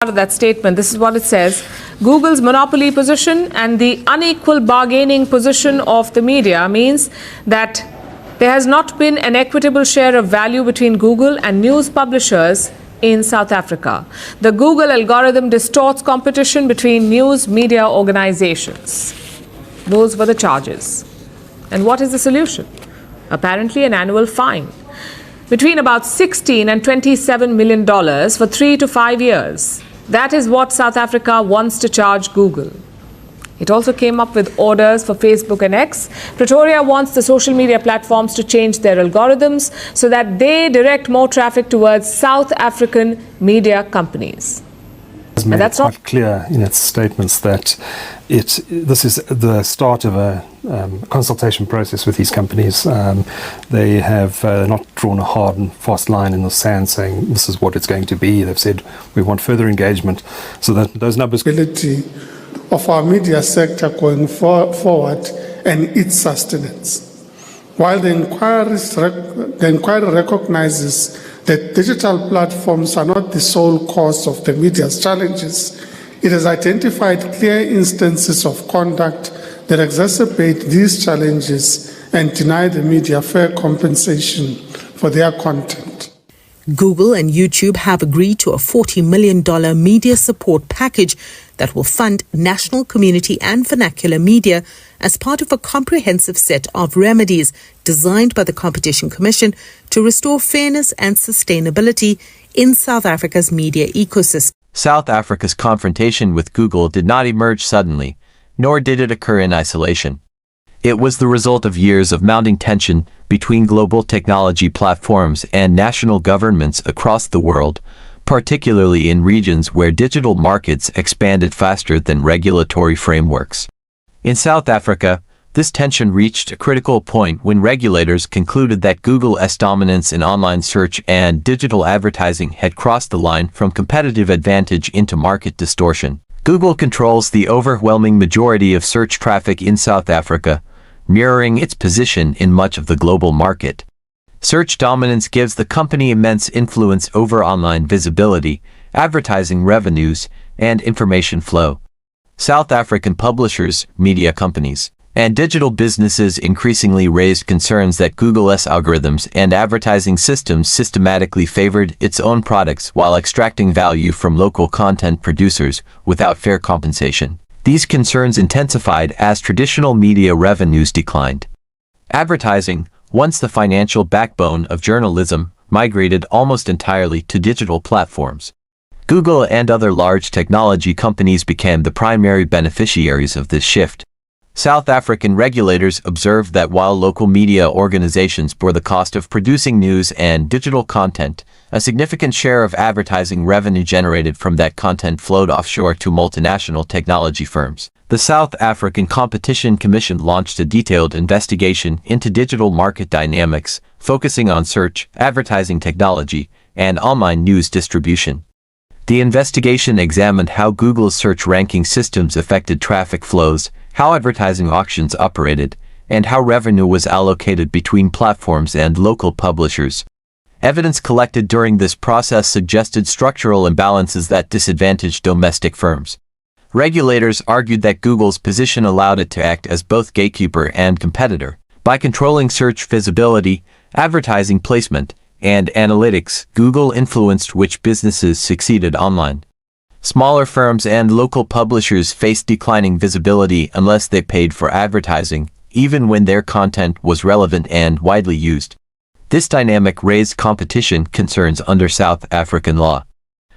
of that statement. This is what it says. Google's monopoly position and the unequal bargaining position of the media means that there has not been an equitable share of value between Google and news publishers in South Africa. The Google algorithm distorts competition between news media organizations. Those were the charges. And what is the solution? Apparently an annual fine between about $16 and $27 million for 3 to 5 years. That is what South Africa wants to charge Google. It also came up with orders for Facebook and X. Pretoria wants the social media platforms to change their algorithms so that they direct more traffic towards South African media companies. Has made it quite clear in its statements that this is the start of a consultation process with these companies. They have not drawn a hard and fast line in the sand saying this is what it's going to be. They've said we want further engagement so that those numbers of our media sector going forward and its sustenance. While the inquiry recognizes that digital platforms are not the sole cause of the media's challenges, it has identified clear instances of conduct that exacerbate these challenges and deny the media fair compensation for their content. Google and YouTube have agreed to a $40 million media support package that will fund national, community and vernacular media as part of a comprehensive set of remedies designed by the Competition Commission to restore fairness and sustainability in South Africa's media ecosystem. South Africa's confrontation with Google did not emerge suddenly, nor did it occur in isolation. It was the result of years of mounting tension between global technology platforms and national governments across the world, particularly in regions where digital markets expanded faster than regulatory frameworks. In South Africa, this tension reached a critical point when regulators concluded that Google's dominance in online search and digital advertising had crossed the line from competitive advantage into market distortion. Google controls the overwhelming majority of search traffic in South Africa, mirroring its position in much of the global market. Search dominance gives the company immense influence over online visibility, advertising revenues, and information flow. South African publishers, media companies, and digital businesses increasingly raised concerns that Google's algorithms and advertising systems systematically favored its own products while extracting value from local content producers without fair compensation. These concerns intensified as traditional media revenues declined. Advertising, once the financial backbone of journalism, migrated almost entirely to digital platforms. Google and other large technology companies became the primary beneficiaries of this shift. South African regulators observed that while local media organizations bore the cost of producing news and digital content, a significant share of advertising revenue generated from that content flowed offshore to multinational technology firms. The South African Competition Commission launched a detailed investigation into digital market dynamics, focusing on search, advertising technology, and online news distribution. The investigation examined how Google's search ranking systems affected traffic flows, how advertising auctions operated, and how revenue was allocated between platforms and local publishers. Evidence collected during this process suggested structural imbalances that disadvantaged domestic firms. Regulators argued that Google's position allowed it to act as both gatekeeper and competitor. By controlling search visibility, advertising placement, and analytics, Google influenced which businesses succeeded online. Smaller firms and local publishers faced declining visibility unless they paid for advertising, even when their content was relevant and widely used. This dynamic raised competition concerns under South African law.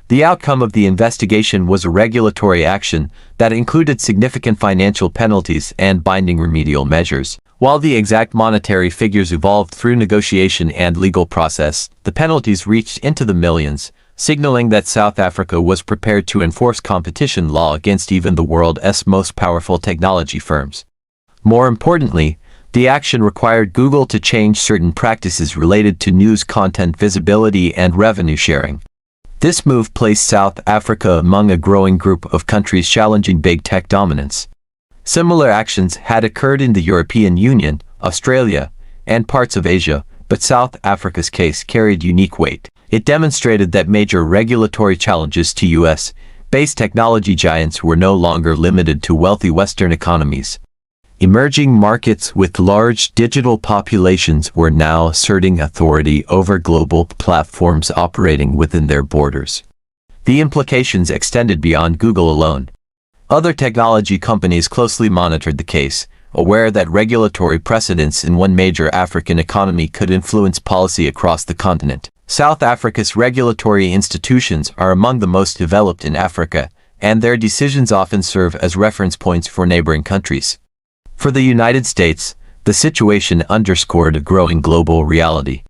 The outcome of the investigation was a regulatory action that included significant financial penalties and binding remedial measures. While the exact monetary figures evolved through negotiation and legal process, the penalties reached into the millions, signaling that South Africa was prepared to enforce competition law against even the world's most powerful technology firms. More importantly, the action required Google to change certain practices related to news content visibility and revenue sharing. This move placed South Africa among a growing group of countries challenging big tech dominance. Similar actions had occurred in the European Union, Australia, and parts of Asia, but South Africa's case carried unique weight. It demonstrated that major regulatory challenges to U.S. space technology giants were no longer limited to wealthy Western economies. Emerging markets with large digital populations were now asserting authority over global platforms operating within their borders. The implications extended beyond Google alone. Other technology companies closely monitored the case, aware that regulatory precedents in one major African economy could influence policy across the continent. South Africa's regulatory institutions are among the most developed in Africa, and their decisions often serve as reference points for neighboring countries. For the United States, the situation underscored a growing global reality.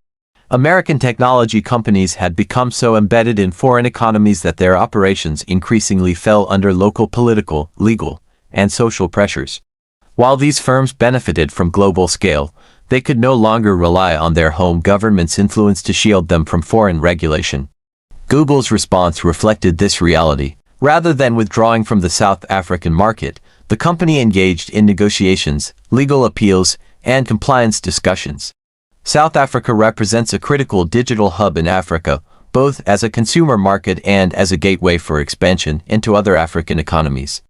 American technology companies had become so embedded in foreign economies that their operations increasingly fell under local political, legal, and social pressures. While these firms benefited from global scale, they could no longer rely on their home government's influence to shield them from foreign regulation. Google's response reflected this reality. Rather than withdrawing from the South African market, the company engaged in negotiations, legal appeals, and compliance discussions. South Africa represents a critical digital hub in Africa, both as a consumer market and as a gateway for expansion into other African economies.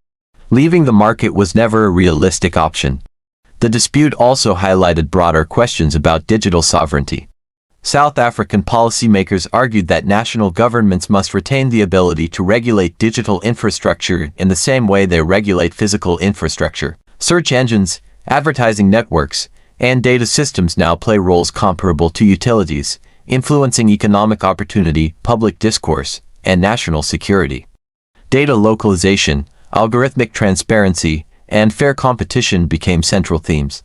Leaving the market was never a realistic option. The dispute also highlighted broader questions about digital sovereignty. South African policymakers argued that national governments must retain the ability to regulate digital infrastructure in the same way they regulate physical infrastructure. Search engines, advertising networks, and data systems now play roles comparable to utilities, influencing economic opportunity, public discourse, and national security. Data localization, algorithmic transparency, and fair competition became central themes.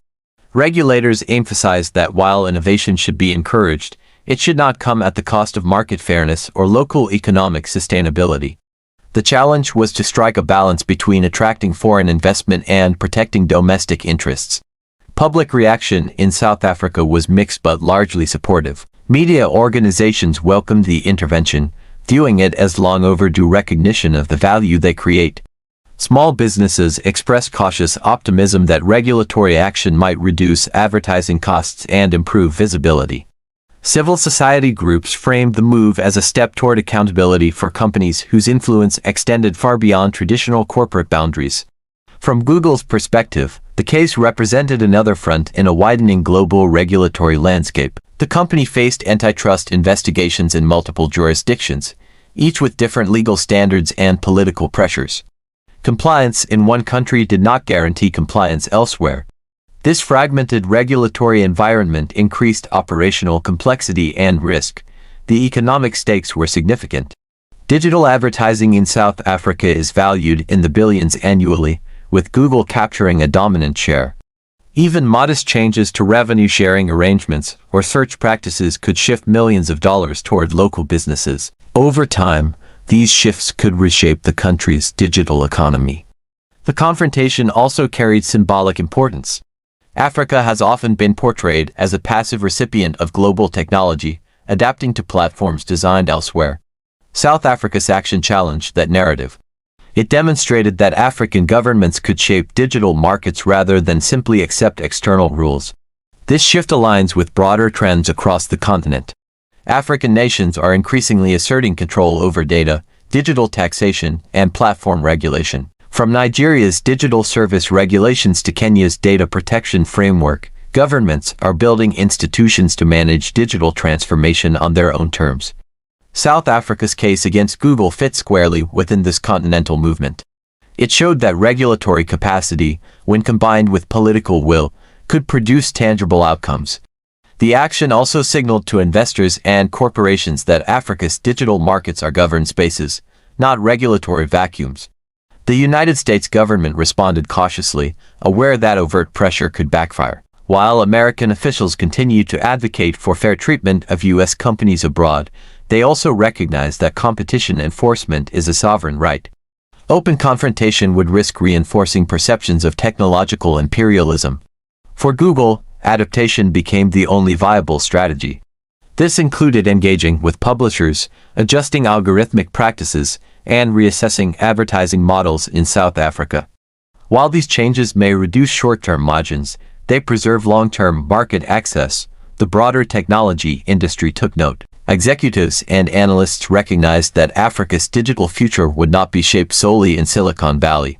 Regulators emphasized that while innovation should be encouraged, it should not come at the cost of market fairness or local economic sustainability. The challenge was to strike a balance between attracting foreign investment and protecting domestic interests. Public reaction in South Africa was mixed but largely supportive. Media organizations welcomed the intervention, viewing it as long overdue recognition of the value they create. Small businesses expressed cautious optimism that regulatory action might reduce advertising costs and improve visibility. Civil society groups framed the move as a step toward accountability for companies whose influence extended far beyond traditional corporate boundaries. From Google's perspective, the case represented another front in a widening global regulatory landscape. The company faced antitrust investigations in multiple jurisdictions, each with different legal standards and political pressures. Compliance in one country did not guarantee compliance elsewhere. This fragmented regulatory environment increased operational complexity and risk. The economic stakes were significant. Digital advertising in South Africa is valued in the billions annually, with Google capturing a dominant share. Even modest changes to revenue-sharing arrangements or search practices could shift millions of dollars toward local businesses. Over time, these shifts could reshape the country's digital economy. The confrontation also carried symbolic importance. Africa has often been portrayed as a passive recipient of global technology, adapting to platforms designed elsewhere. South Africa's action challenged that narrative. It demonstrated that African governments could shape digital markets rather than simply accept external rules. This shift aligns with broader trends across the continent. African nations are increasingly asserting control over data, digital taxation, and platform regulation. From Nigeria's digital service regulations to Kenya's data protection framework, governments are building institutions to manage digital transformation on their own terms. South Africa's case against Google fits squarely within this continental movement. It showed that regulatory capacity, when combined with political will, could produce tangible outcomes. The action also signaled to investors and corporations that Africa's digital markets are governed spaces, not regulatory vacuums. The United States government responded cautiously, aware that overt pressure could backfire. While American officials continue to advocate for fair treatment of U.S. companies abroad, they also recognize that competition enforcement is a sovereign right. Open confrontation would risk reinforcing perceptions of technological imperialism. For Google, adaptation became the only viable strategy. This included engaging with publishers, adjusting algorithmic practices, and reassessing advertising models in South Africa. While these changes may reduce short-term margins, they preserve long-term market access. The broader technology industry took note. Executives and analysts recognized that Africa's digital future would not be shaped solely in Silicon Valley.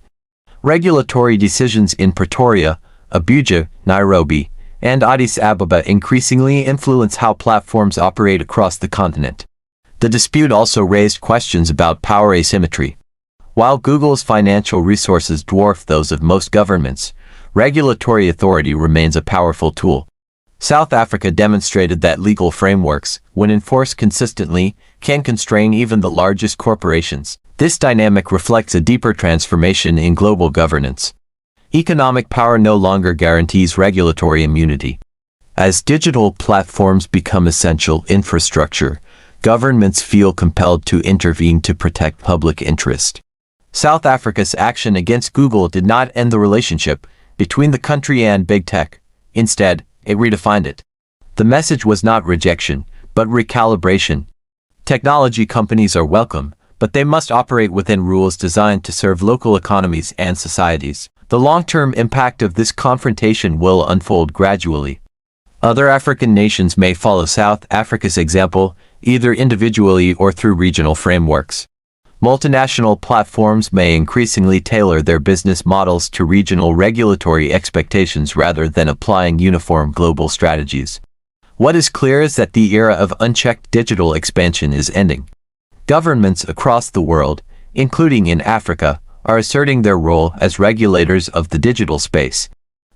Regulatory decisions in Pretoria, Abuja, Nairobi, and Addis Ababa increasingly influence how platforms operate across the continent. The dispute also raised questions about power asymmetry. While Google's financial resources dwarf those of most governments, regulatory authority remains a powerful tool. South Africa demonstrated that legal frameworks, when enforced consistently, can constrain even the largest corporations. This dynamic reflects a deeper transformation in global governance. Economic power no longer guarantees regulatory immunity. As digital platforms become essential infrastructure, governments feel compelled to intervene to protect public interest. South Africa's action against Google did not end the relationship between the country and big tech. Instead, it redefined it. The message was not rejection, but recalibration. Technology companies are welcome, but they must operate within rules designed to serve local economies and societies. The long-term impact of this confrontation will unfold gradually. Other African nations may follow South Africa's example, either individually or through regional frameworks. Multinational platforms may increasingly tailor their business models to regional regulatory expectations rather than applying uniform global strategies. What is clear is that the era of unchecked digital expansion is ending. Governments across the world, including in Africa, are asserting their role as regulators of the digital space.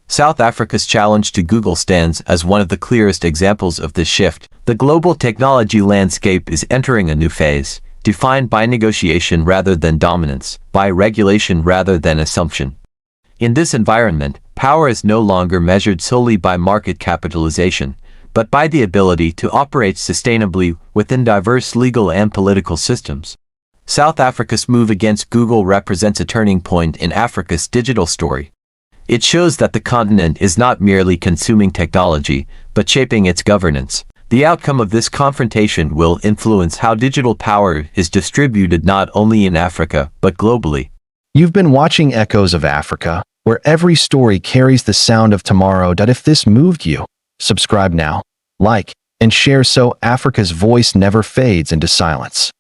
South Africa's challenge to Google stands as one of the clearest examples of this shift. The global technology landscape is entering a new phase, defined by negotiation rather than dominance, by regulation rather than assumption. In this environment, power is no longer measured solely by market capitalization, but by the ability to operate sustainably within diverse legal and political systems. South Africa's move against Google represents a turning point in Africa's digital story. It shows that the continent is not merely consuming technology, but shaping its governance. The outcome of this confrontation will influence how digital power is distributed not only in Africa, but globally. You've been watching Echoes of Africa, where every story carries the sound of tomorrow. If this moved you, subscribe now, like, and share so Africa's voice never fades into silence.